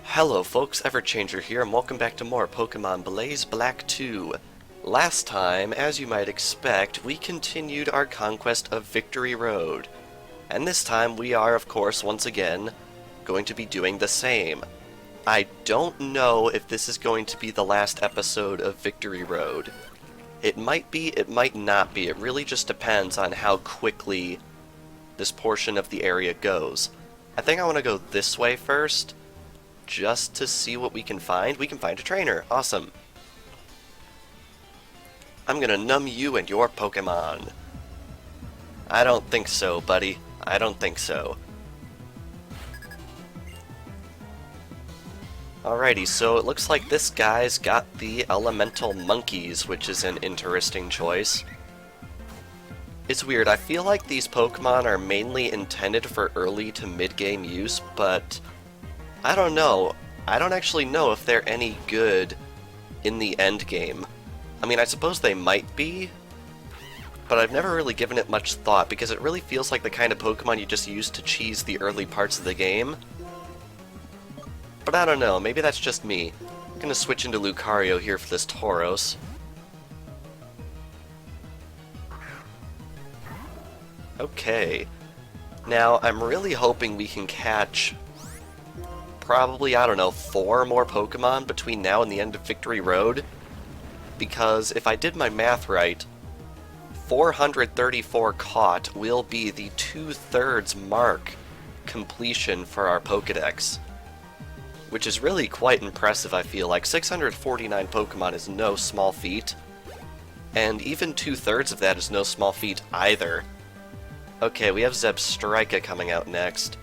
Hello folks, Everchanger here, and welcome back to more Pokemon Blaze Black 2. Last time, as you might expect, we continued our conquest of Victory Road. And this time we are, of course, once again, going to be doing the same. I don't know if this is going to be the last episode of Victory Road. It might be, it might not be. It really just depends on how quickly this portion of the area goes. I think I want to go this way first, just to see what we can find. We can find a trainer. Awesome. I'm gonna numb you and your Pokemon. I don't think so, buddy. I don't think so. Alrighty, so it looks like this guy's got the elemental monkeys, which is an interesting choice. It's weird, I feel like these Pokemon are mainly intended for early to mid-game use, but I don't know. I don't actually know if they're any good in the end game. I mean, I suppose they might be, but I've never really given it much thought because it really feels like the kind of Pokemon you just use to cheese the early parts of the game. But I don't know, maybe that's just me. I'm gonna switch into Lucario here for this Tauros. Okay. Now, I'm really hoping we can catch probably, I don't know, 4 more Pokemon between now and the end of Victory Road, because if I did my math right, 434 caught will be the 2/3 mark completion for our Pokedex, which is really quite impressive. I feel like 649 Pokemon is no small feat, and even 2/3 of that is no small feat either. Okay, we have Zebstrika coming out next.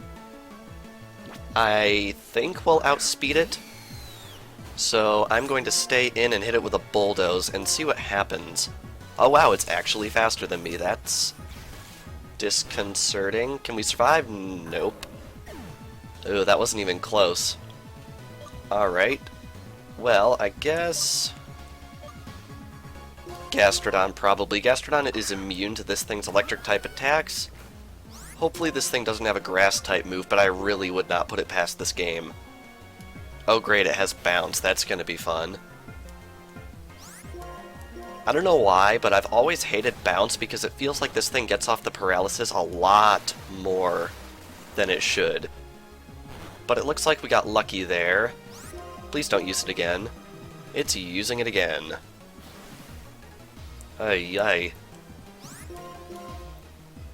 I think we'll outspeed it, so I'm going to stay in and hit it with a Bulldoze and see what happens. Oh wow, it's actually faster than me. That's disconcerting. Can we survive? Nope. Ooh, that wasn't even close. Alright. Well, I guess Gastrodon probably. Gastrodon is immune to this thing's electric-type attacks. Hopefully this thing doesn't have a grass-type move, but I really would not put it past this game. Oh great, it has Bounce. That's gonna be fun. I don't know why, but I've always hated Bounce because it feels like this thing gets off the paralysis a lot more than it should. But it looks like we got lucky there. Please don't use it again. It's using it again. Ay, ay.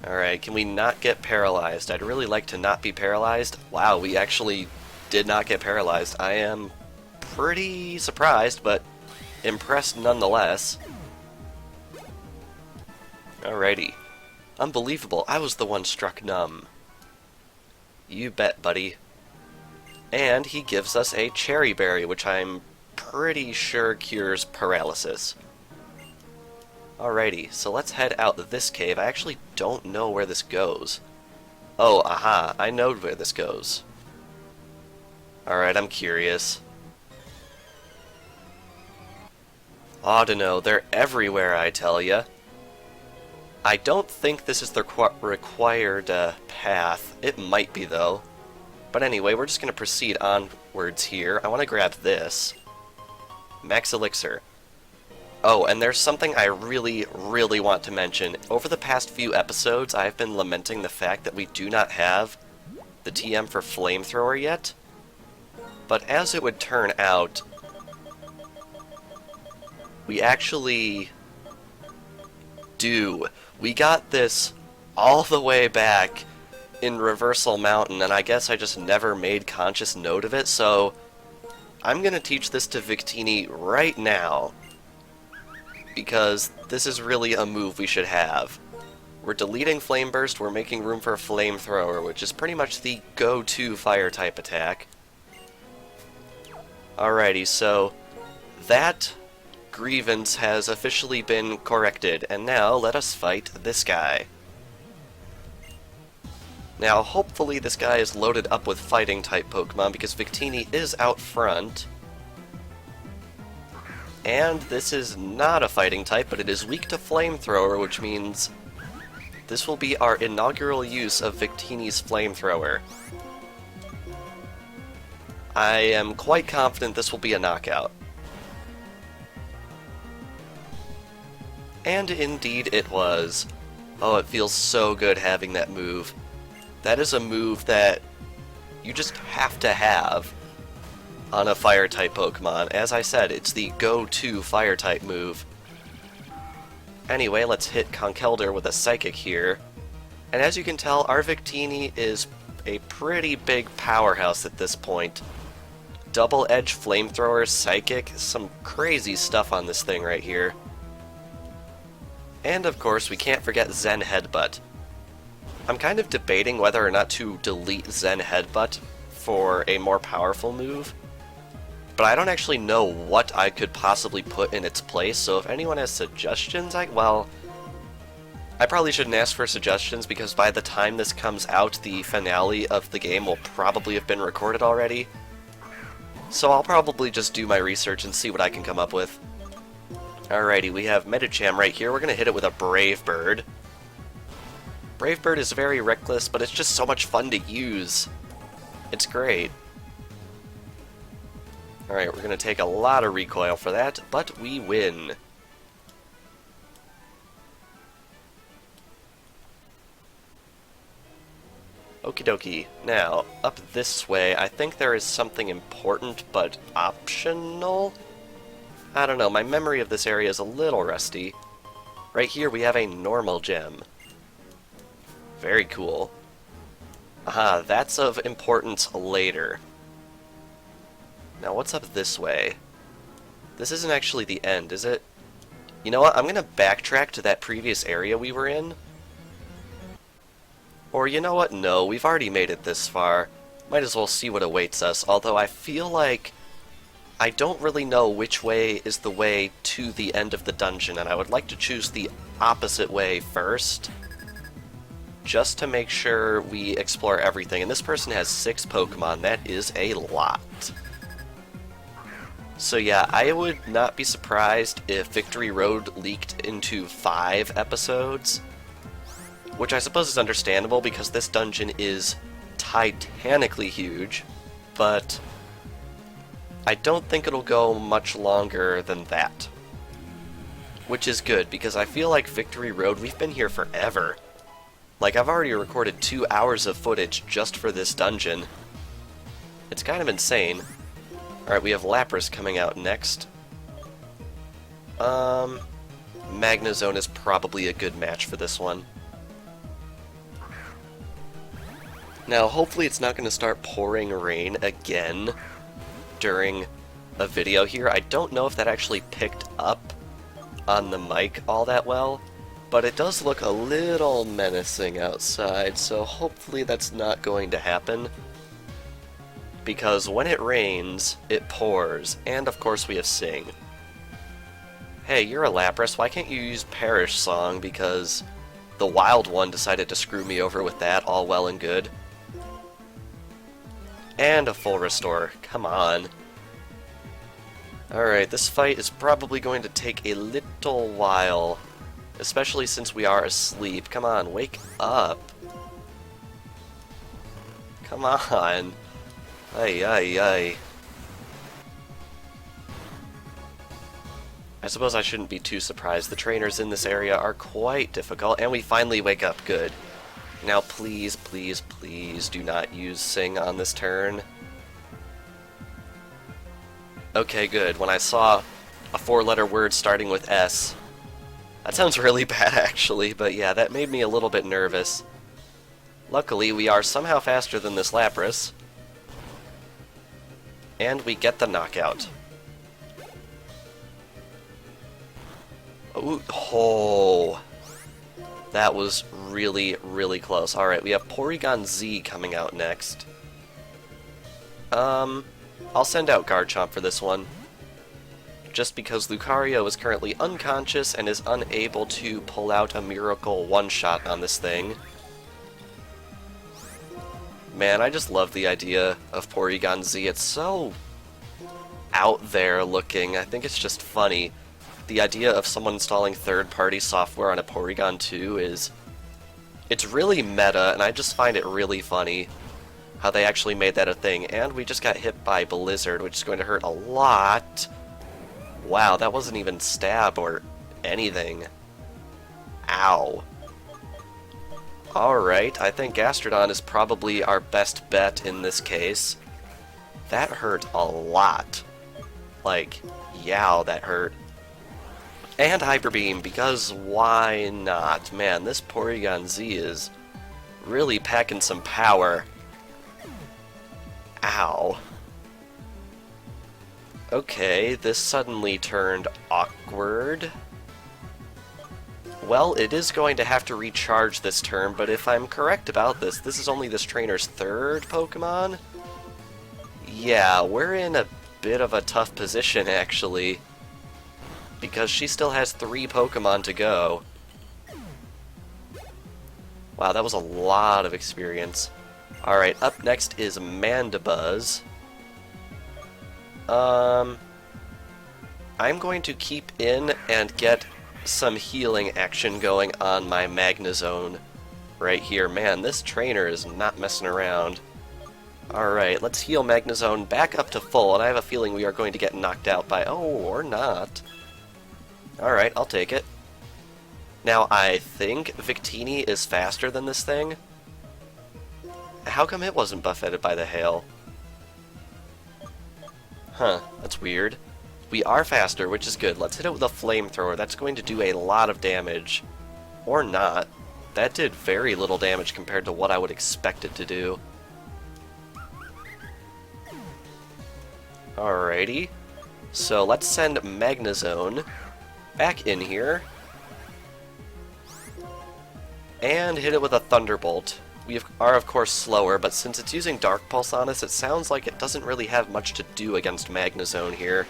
Alright, can we not get paralyzed? I'd really like to not be paralyzed. Wow, we actually did not get paralyzed. I am pretty surprised, but impressed nonetheless. Alrighty. Unbelievable, I was the one struck numb. You bet, buddy. And he gives us a Cherry Berry, which I'm pretty sure cures paralysis. Alrighty, so let's head out this cave. I actually don't know where this goes. Oh, aha, I know where this goes. Alright, I'm curious. I don't know, they're everywhere, I tell ya. I don't think this is the required path. It might be, though. But anyway, we're just going to proceed onwards here. I want to grab this. Max Elixir. Oh, and there's something I really, really want to mention. Over the past few episodes, I've been lamenting the fact that we do not have the TM for Flamethrower yet. But as it would turn out, we actually do. We got this all the way back in Reversal Mountain, and I guess I just never made conscious note of it, so I'm going to teach this to Victini right now, because this is really a move we should have. We're deleting Flame Burst, we're making room for a Flamethrower, which is pretty much the go-to fire-type attack. Alrighty, so that grievance has officially been corrected, and now let us fight this guy. Now, hopefully this guy is loaded up with fighting-type Pokemon, because Victini is out front. And this is not a fighting type, but it is weak to Flamethrower, which means this will be our inaugural use of Victini's Flamethrower. I am quite confident this will be a knockout. And indeed it was. Oh, it feels so good having that move. That is a move that you just have to have on a Fire-type Pokemon. As I said, it's the go-to Fire-type move. Anyway, let's hit Conkeldurr with a Psychic here. And as you can tell, our Victini is a pretty big powerhouse at this point. Double-edge Flamethrower, Psychic, some crazy stuff on this thing right here. And of course, we can't forget Zen Headbutt. I'm kind of debating whether or not to delete Zen Headbutt for a more powerful move, but I don't actually know what I could possibly put in its place, so if anyone has suggestions, I probably shouldn't ask for suggestions because by the time this comes out, the finale of the game will probably have been recorded already. So I'll probably just do my research and see what I can come up with. Alrighty, we have Medicham right here. We're going to hit it with a Brave Bird. Brave Bird is very reckless, but it's just so much fun to use. It's great. Alright, we're going to take a lot of recoil for that, but we win. Okie dokie. Now, up this way, I think there is something important, but optional? I don't know, my memory of this area is a little rusty. Right here we have a normal gem. Very cool. Aha, that's of importance later. Now what's up this way? This isn't actually the end, is it? You know what, I'm gonna backtrack to that previous area we were in. Or you know what, no, we've already made it this far. Might as well see what awaits us, although I feel like I don't really know which way is the way to the end of the dungeon, and I would like to choose the opposite way first, just to make sure we explore everything. And this person has 6 Pokemon. That is a lot. So yeah, I would not be surprised if Victory Road leaked into 5 episodes, which I suppose is understandable because this dungeon is titanically huge, but I don't think it'll go much longer than that. Which is good, because I feel like Victory Road, we've been here forever. Like, I've already recorded 2 hours of footage just for this dungeon. It's kind of insane. Alright, we have Lapras coming out next. Magnezone is probably a good match for this one. Now, hopefully it's not going to start pouring rain again during a video here. I don't know if that actually picked up on the mic all that well, but it does look a little menacing outside, so hopefully that's not going to happen. Because when it rains, it pours, and of course we have Sing. Hey, you're a Lapras, why can't you use Perish Song, because the wild one decided to screw me over with that, all well and good. And a full restore. Come on. Alright, this fight is probably going to take a little while. Especially since we are asleep. Come on, wake up. Come on. Ay, ay, ay. I suppose I shouldn't be too surprised. The trainers in this area are quite difficult, and we finally wake up. Good. Now please, please, please do not use Sing on this turn. Okay, good. When I saw a 4-letter word starting with S, that sounds really bad actually, but yeah, that made me a little bit nervous. Luckily, we are somehow faster than this Lapras, and we get the knockout. Ooh, oh, that was really, really close. Alright, we have Porygon Z coming out next. I'll send out Garchomp for this one, just because Lucario is currently unconscious and is unable to pull out a miracle one-shot on this thing. Man, I just love the idea of Porygon Z. It's so out there looking. I think it's just funny. The idea of someone installing third-party software on a Porygon 2 is... it's really meta, and I just find it really funny. how they actually made that a thing. And we just got hit by Blizzard, which is going to hurt a lot. Wow, that wasn't even stab or anything. Ow. Alright, I think Gastrodon is probably our best bet in this case. That hurt a lot. Like, yow, that hurt. And Hyper Beam, because why not? Man, this Porygon Z is really packing some power. Ow. Okay, this suddenly turned awkward. Well, it is going to have to recharge this turn, but if I'm correct about this, this is only this trainer's third Pokemon? Yeah, we're in a bit of a tough position, actually, because she still has 3 Pokemon to go. Wow, that was a lot of experience. Alright, up next is Mandibuzz. I'm going to keep in and get some healing action going on my Magnezone right here. Man, this trainer is not messing around. Alright, let's heal Magnezone back up to full, and I have a feeling we are going to get knocked out by... oh, or not. Alright, I'll take it. Now, I think Victini is faster than this thing. How come it wasn't buffeted by the hail? Huh, that's weird. We are faster, which is good. Let's hit it with a flamethrower. That's going to do a lot of damage. Or not. That did very little damage compared to what I would expect it to do. Alrighty. So let's send Magnezone back in here. And hit it with a Thunderbolt. We are, of course, slower, but since it's using Dark Pulse on us, it sounds like it doesn't really have much to do against Magnezone here.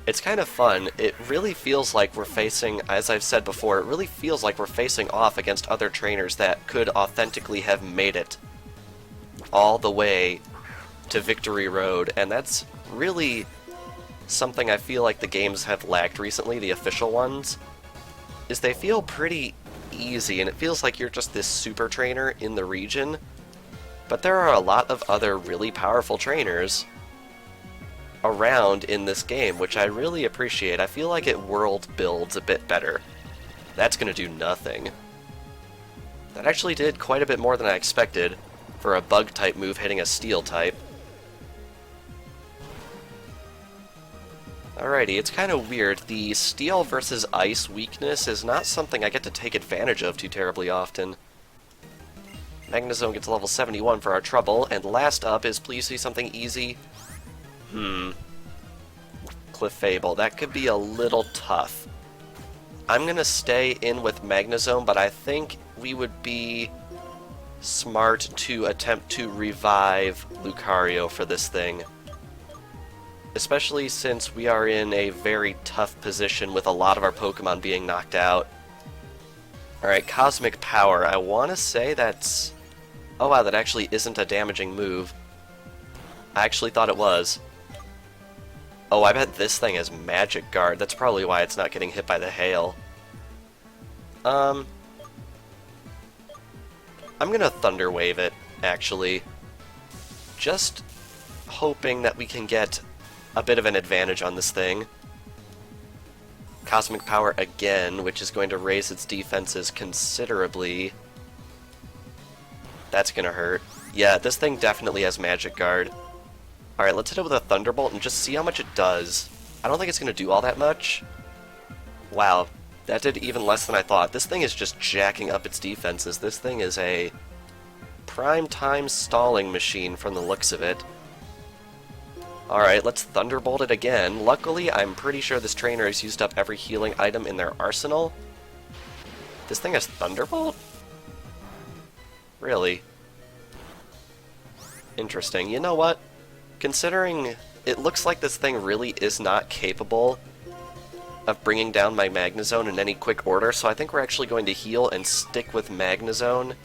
It's kind of fun. It really feels like we're facing, as I've said before, it really feels like we're facing off against other trainers that could authentically have made it all the way to Victory Road, and that's really something I feel like the games have lacked recently, the official ones, is they feel pretty easy, and it feels like you're just this super trainer in the region, but there are a lot of other really powerful trainers around in this game, which I really appreciate. I feel like it world builds a bit better. That's gonna do nothing. That actually did quite a bit more than I expected for a bug type move hitting a steel type. Alrighty, it's kind of weird. The steel versus ice weakness is not something I get to take advantage of too terribly often. Magnezone gets level 71 for our trouble, and last up is please see something easy. Clefable. That could be a little tough. I'm gonna stay in with Magnezone, but I think we would be smart to attempt to revive Lucario for this thing. Especially since we are in a very tough position with a lot of our Pokemon being knocked out. Alright, Cosmic Power. I want to say that's... oh wow, that actually isn't a damaging move. I actually thought it was. Oh, I bet this thing has Magic Guard. That's probably why it's not getting hit by the hail. I'm gonna Thunder Wave it, actually. Just hoping that we can get a bit of an advantage on this thing. Cosmic Power again, which is going to raise its defenses considerably. That's gonna hurt. Yeah, this thing definitely has Magic Guard. Alright, let's hit it with a Thunderbolt and just see how much it does. I don't think it's gonna do all that much. Wow, that did even less than I thought. This thing is just jacking up its defenses. This thing is a prime time stalling machine from the looks of it. Alright, let's Thunderbolt it again. Luckily, I'm pretty sure this trainer has used up every healing item in their arsenal. This thing has Thunderbolt? Really? Interesting. You know what? Considering it looks like this thing really is not capable of bringing down my Magnezone in any quick order, so I think we're actually going to heal and stick with Magnezone.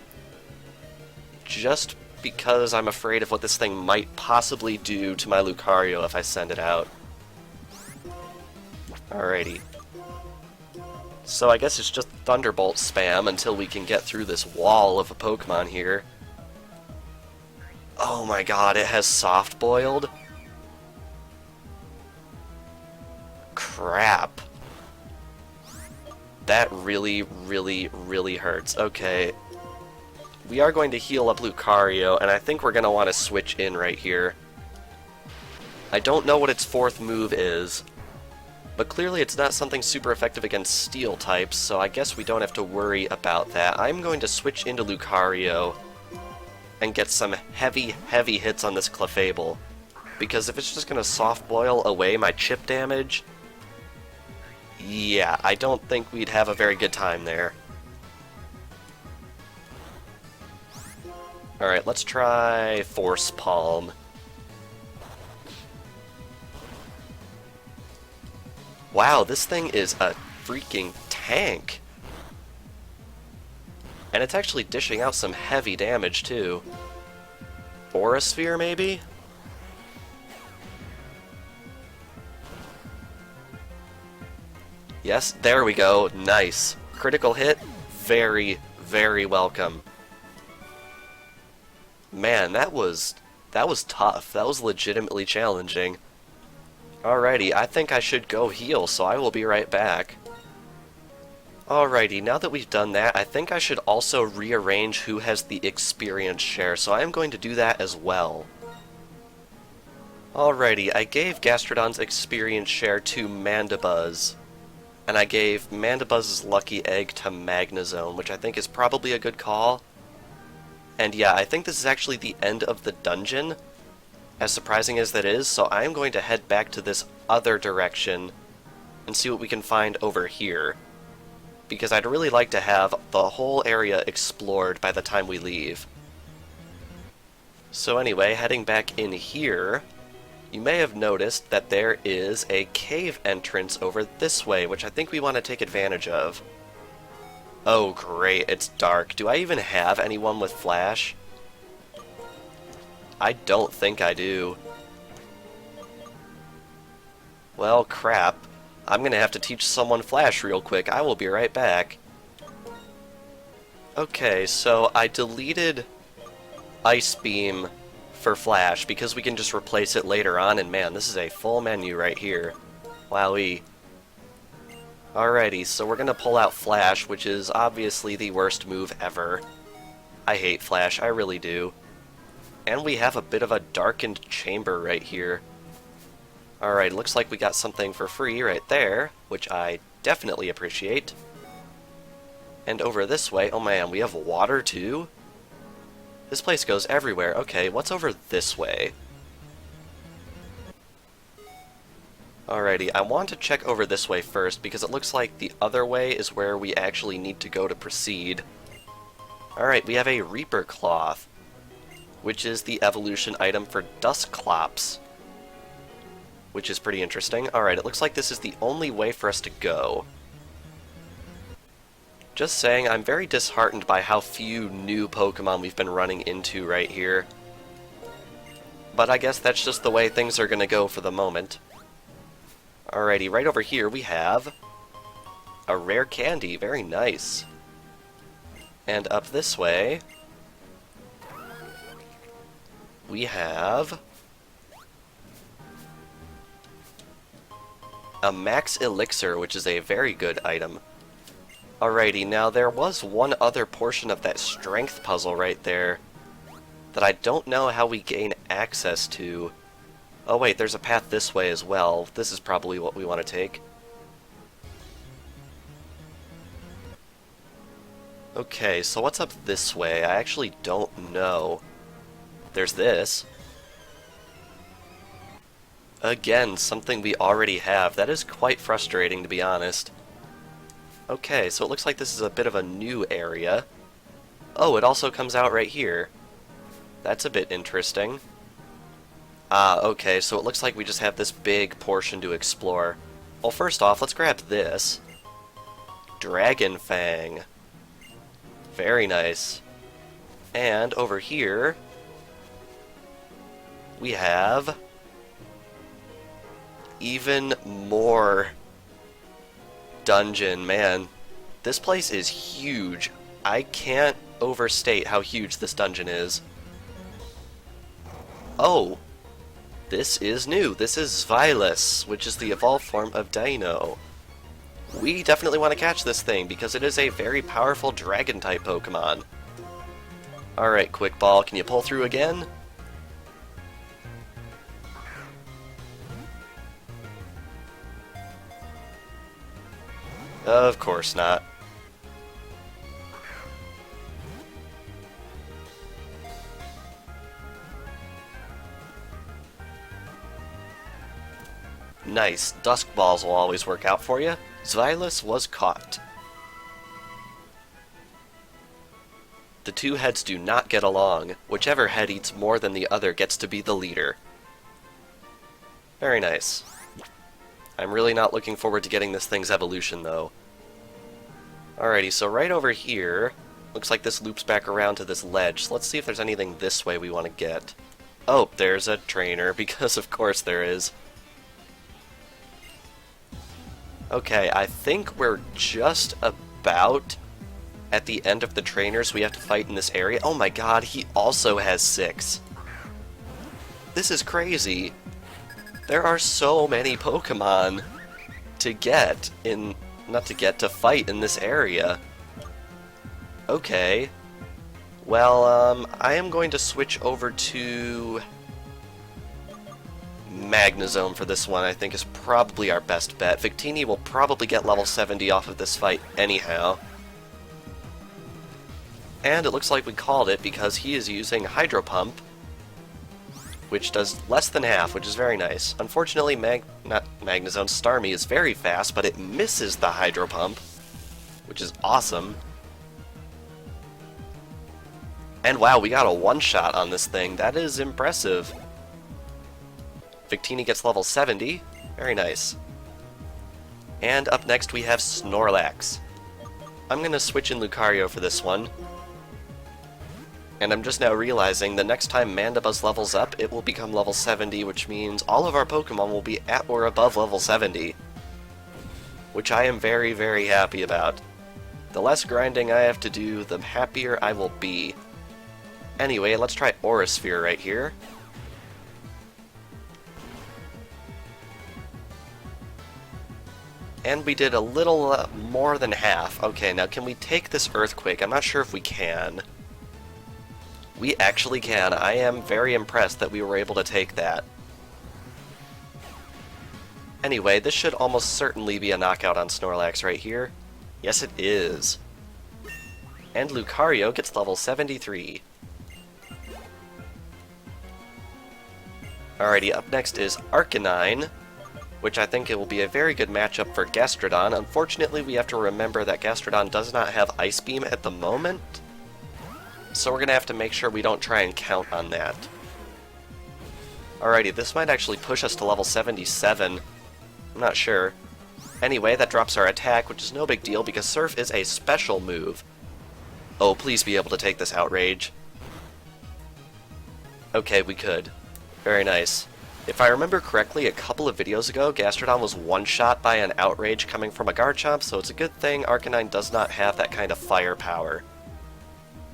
Just because I'm afraid of what this thing might possibly do to my Lucario if I send it out. Alrighty. So I guess it's just Thunderbolt spam until we can get through this wall of a Pokemon here. Oh my god, it has soft boiled? Crap. That really, really, really hurts. Okay. We are going to heal up Lucario, and I think we're going to want to switch in right here. I don't know what its fourth move is, but clearly it's not something super effective against steel types, so I guess we don't have to worry about that. I'm going to switch into Lucario and get some heavy, heavy hits on this Clefable, because if it's just going to soft boil away my chip damage, yeah, I don't think we'd have a very good time there. Alright, let's try Force Palm. Wow, this thing is a freaking tank. And it's actually dishing out some heavy damage, too. Aura Sphere, maybe? Yes, there we go. Nice. Critical hit. Very, very welcome. Man, that was tough. That was legitimately challenging. Alrighty, I think I should go heal, so I will be right back. Alrighty, now that we've done that, I think I should also rearrange who has the experience share, so I am going to do that as well. Alrighty, I gave Gastrodon's experience share to Mandibuzz, and I gave Mandibuzz's lucky egg to Magnezone, which I think is probably a good call. And yeah, I think this is actually the end of the dungeon, as surprising as that is, so I am going to head back to this other direction and see what we can find over here, because I'd really like to have the whole area explored by the time we leave. So anyway, heading back in here, you may have noticed that there is a cave entrance over this way, which I think we want to take advantage of. Oh great, it's dark. Do I even have anyone with Flash? I don't think I do. Well, crap. I'm gonna have to teach someone Flash real quick. I will be right back. Okay, so I deleted Ice Beam for Flash because we can just replace it later on, and man, this is a full menu right here. Wowee. Alrighty, so we're gonna pull out Flash, which is obviously the worst move ever. I hate Flash, I really do. And we have a bit of a darkened chamber right here. Alright, looks like we got something for free right there, which I definitely appreciate. And over this way, oh man, we have water too? This place goes everywhere. Okay, what's over this way? Alrighty, I want to check over this way first, because it looks like the other way is where we actually need to go to proceed. Alright, we have a Reaper Cloth, which is the evolution item for Dusclops, which is pretty interesting. Alright, it looks like this is the only way for us to go. Just saying, I'm very disheartened by how few new Pokemon we've been running into right here. But I guess that's just the way things are gonna go for the moment. Alrighty, right over here we have a rare candy, very nice. And up this way, we have a Max Elixir, which is a very good item. Alrighty, now there was one other portion of that strength puzzle right there that I don't know how we gain access to. Oh wait, there's a path this way as well. This is probably what we want to take. Okay, so what's up this way? I actually don't know. There's this. Again, something we already have. That is quite frustrating, to be honest. Okay, so it looks like this is a bit of a new area. Oh, it also comes out right here. That's a bit interesting. Ah, okay, so it looks like we just have this big portion to explore. Well, first off, let's grab this. Dragon Fang. Very nice. And over here, we have even more dungeon, man. This place is huge. I can't overstate how huge this dungeon is. Oh, this is new. This is Zvilas, which is the evolved form of Dino. We definitely want to catch this thing because it is a very powerful dragon-type Pokemon. Alright, Quick Ball, can you pull through again? Of course not. Nice. Dusk Balls will always work out for you. Zvilas was caught. The two heads do not get along. Whichever head eats more than the other gets to be the leader. Very nice. I'm really not looking forward to getting this thing's evolution, though. Alrighty, so right over here, looks like this loops back around to this ledge. So let's see if there's anything this way we want to get. Oh, there's a trainer, because of course there is. Okay, I think we're just about at the end of the trainers we have to fight in this area. Oh my god, he also has 6. This is crazy. There are so many Pokemon to get in, to fight in this area. Okay. Well, I am going to switch over to Magnezone for this one. I think is probably our best bet. Victini will probably get level 70 off of this fight anyhow. And it looks like we called it because he is using Hydro Pump, which does less than half, which is very nice. Unfortunately, Magnezone Starmie is very fast, but it misses the Hydro Pump, which is awesome. And wow, we got a one-shot on this thing. That is impressive. Victini gets level 70. Very nice. And up next we have Snorlax. I'm going to switch in Lucario for this one. And I'm just now realizing the next time Mandibuzz levels up, it will become level 70, which means all of our Pokemon will be at or above level 70. Which I am very, very happy about. The less grinding I have to do, the happier I will be. Anyway, let's try Aura Sphere right here. And we did a little more than half. Okay, now can we take this Earthquake? I'm not sure if we can. We actually can. I am very impressed that we were able to take that. Anyway, this should almost certainly be a knockout on Snorlax right here. Yes, it is. And Lucario gets level 73. Alrighty, up next is Arcanine, which I think it will be a very good matchup for Gastrodon. Unfortunately, we have to remember that Gastrodon does not have Ice Beam at the moment, so we're going to have to make sure we don't try and count on that. Alrighty, this might actually push us to level 77. I'm not sure. Anyway, that drops our attack, which is no big deal because Surf is a special move. Oh, please be able to take this Outrage. Okay, we could. Very nice. If I remember correctly, a couple of videos ago, Gastrodon was one-shot by an Outrage coming from a Garchomp, so it's a good thing Arcanine does not have that kind of firepower.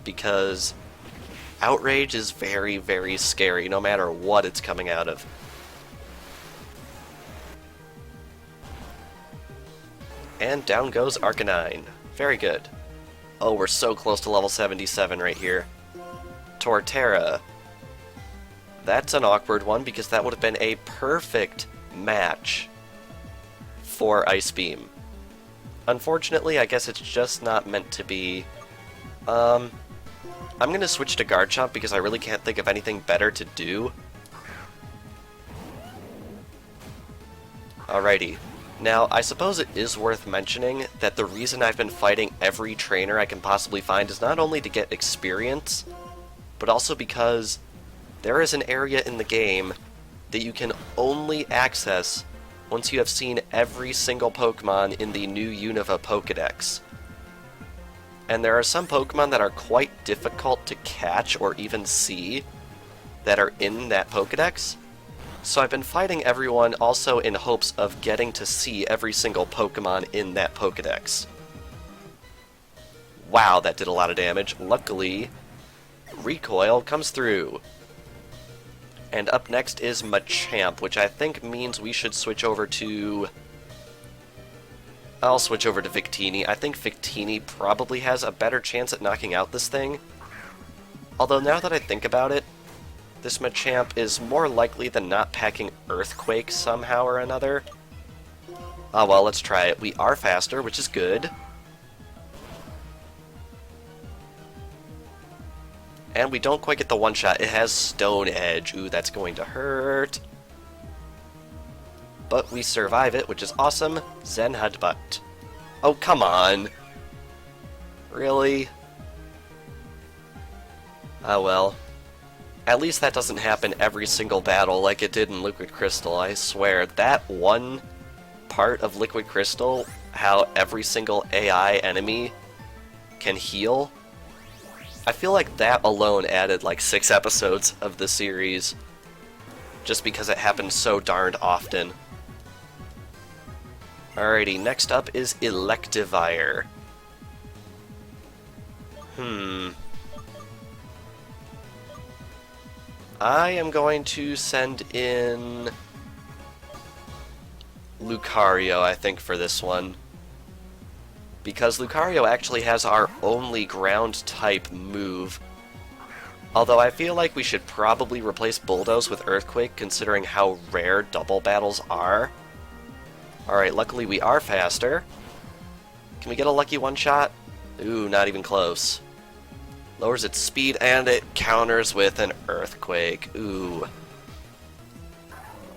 Because Outrage is very, very scary, no matter what it's coming out of. And down goes Arcanine. Very good. Oh, we're so close to level 77 right here. Torterra. That's an awkward one because that would have been a perfect match for Ice Beam. Unfortunately, I guess it's just not meant to be. I'm going to switch to Garchomp because I really can't think of anything better to do. Alrighty. Now, I suppose it is worth mentioning that the reason I've been fighting every trainer I can possibly find is not only to get experience, but also because there is an area in the game that you can only access once you have seen every single Pokemon in the new Unova Pokédex. And there are some Pokemon that are quite difficult to catch or even see that are in that Pokédex. So I've been fighting everyone also in hopes of getting to see every single Pokemon in that Pokedex. Wow, that did a lot of damage. Luckily, Recoil comes through. And up next is Machamp, which I think means we should switch over to... I'll switch over to Victini. I think Victini probably has a better chance at knocking out this thing. Although now that I think about it, this Machamp is more likely than not packing Earthquake somehow or another. Ah, well, let's try it. We are faster, which is good. And we don't quite get the one-shot. It has Stone Edge. Ooh, that's going to hurt. But we survive it, which is awesome. Zen Headbutt. Oh, come on. Really? Ah, well. At least that doesn't happen every single battle like it did in Liquid Crystal. I swear, that one part of Liquid Crystal, how every single AI enemy can heal, I feel like that alone added like 6 episodes of the series, just because it happens so darned often. Alrighty, next up is Electivire. I am going to send in Lucario, I think, for this one. Because Lucario actually has our only ground-type move. Although I feel like we should probably replace Bulldoze with Earthquake, considering how rare double battles are. Alright, luckily we are faster. Can we get a lucky one-shot? Ooh, not even close. Lowers its speed, and it counters with an Earthquake. Ooh.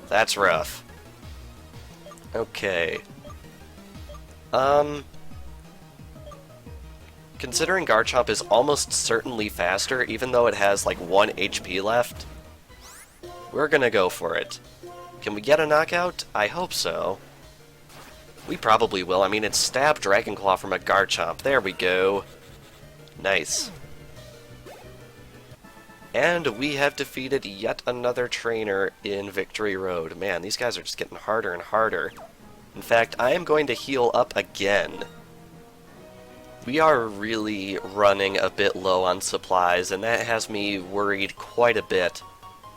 That's rough. Okay. Considering Garchomp is almost certainly faster, even though it has like 1 HP left, we're gonna go for it. Can we get a knockout? I hope so. We probably will. I mean, it's Stab Dragon Claw from a Garchomp. There we go. Nice. And we have defeated yet another trainer in Victory Road. Man, these guys are just getting harder and harder. In fact, I am going to heal up again. We are really running a bit low on supplies, and that has me worried quite a bit.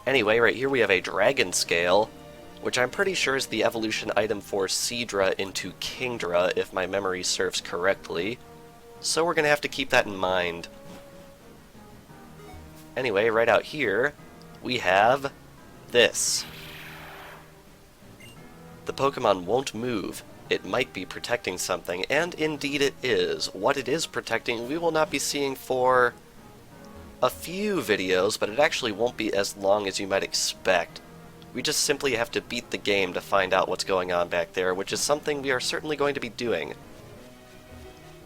Anyway, right here we have a Dragon Scale, which I'm pretty sure is the evolution item for Seadra into Kingdra, if my memory serves correctly. So we're going to have to keep that in mind. Anyway, right out here, we have this. The Pokemon won't move. It might be protecting something, and indeed it is. What it is protecting, we will not be seeing for a few videos, but it actually won't be as long as you might expect. We just simply have to beat the game to find out what's going on back there, which is something we are certainly going to be doing.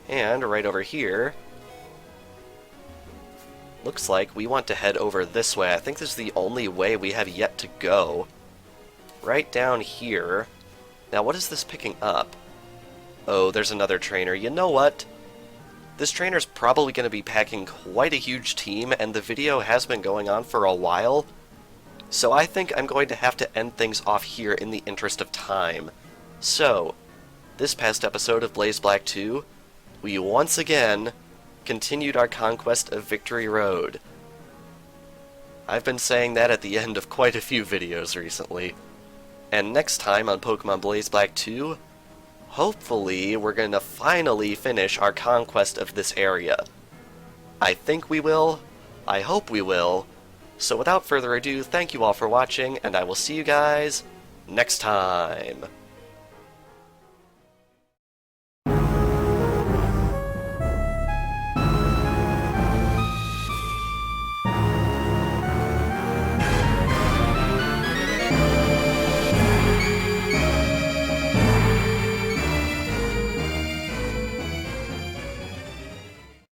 And right over here, looks like we want to head over this way. I think this is the only way we have yet to go. Right down here. Now, what is this picking up? Oh, there's another trainer. You know what? This trainer's probably going to be packing quite a huge team, and the video has been going on for a while. So I think I'm going to have to end things off here in the interest of time. So, this past episode of Blaze Black 2, we once again continued our conquest of Victory Road. I've been saying that at the end of quite a few videos recently. And next time on Pokemon Blaze Black 2, hopefully we're going to finally finish our conquest of this area. I think we will. I hope we will. So without further ado, thank you all for watching, and I will see you guys next time.